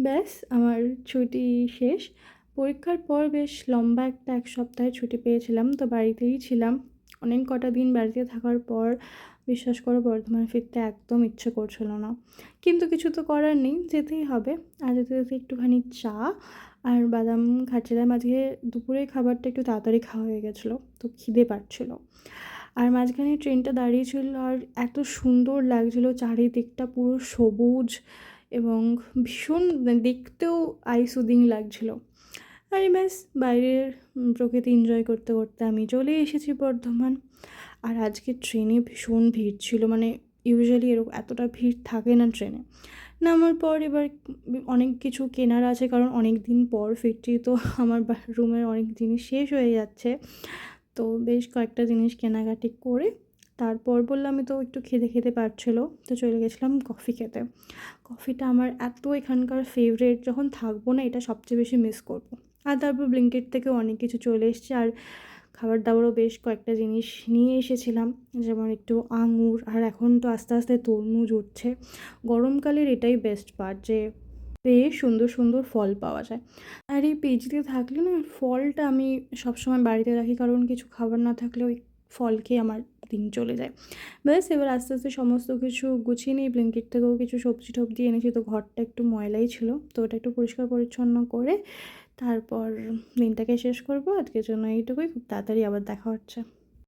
ব্যাস আমার ছুটি শেষ। পরীক্ষার পর বেশ লম্বা একটা ১ সপ্তাহের ছুটি পেয়েছিলাম। তো বাড়িতেই ছিলাম। অনেক কটা দিন বাড়িতে থাকার পর বিশ্বাস করো বর্ধমানে ফিরতে একদম ইচ্ছে করছিল না। কিন্তু কিছু তো করার নেই, যেতেই হবে। আর যেতে, যেতে একটুখানি চা আর বাদাম খাচ্ছিলাম। আজকে দুপুরের খাবারটা একটু তাড়াতাড়ি খাওয়া হয়ে গেছিলো। তো খিদে পাচ্ছিল। আর মাঝখানে ট্রেনটা দাঁড়িয়েছিল আর এত সুন্দর লাগছিলো চারিদিকটা পুরো সবুজ এবং ভীষণ দেখতেও আই সুদিং লাগছিলো। আর ব্যাস বাইরের প্রকৃতি এনজয় করতে, করতে আমি চলে এসেছি বর্ধমান। আর আজকে ট্রেনে ভীষণ ভিড় ছিল, মানে ইউজুয়ালি এতটা ভিড় থাকে না ট্রেনে। নামার পর এবার অনেক কিছু কেনার আছে, কারণ অনেক দিন পর ফিরছি, তো আমার রুমের অনেক জিনিস শেষ হয়ে যাচ্ছে। তো বেশ কয়েকটা জিনিস কেনাকাটি করে তারপর বললামই তো একটু খিদে খেতে পাচ্ছিলো, তো চলে গেছিলাম কফি খেতে। কফিটা আমার এত এখানকার ফেভারিট, যখন থাকবো না এটা সবচেয়ে বেশি মিস করবো। আর তারপর ব্লিঙ্কিট থেকেও অনেক কিছু চলে এসছে, আর খাবার দাবারও বেশ কয়েকটা জিনিস নিয়ে এসেছিলাম, যেমন একটু আঙুর, আর এখন তো আস্তে আস্তে তরমুজ উঠছে। গরমকালের এটাই বেস্ট পার্ট যে বেশ সুন্দর সুন্দর ফল পাওয়া যায়। আর এই পিজিতে থাকলে না ফলটা আমি সবসময় বাড়িতে রাখি, কারণ কিছু খাবার না থাকলে ওই ফল খেয়ে আমার দিন চলে যায়। ব্যাস এবার আস্তে আস্তে সমস্ত কিছু গুছিয়ে নিই। ব্লিঙ্কিট থেকেও কিছু সবজি টবজি এনেছি, তো ঘরটা একটু ময়লাই ছিল, তো ওটা একটু পরিষ্কার পরিচ্ছন্ন করে তারপর দিনটাকে শেষ করবো। আজকের জন্য এইটুকুই, খুব তাড়াতাড়ি আবার দেখা হচ্ছে।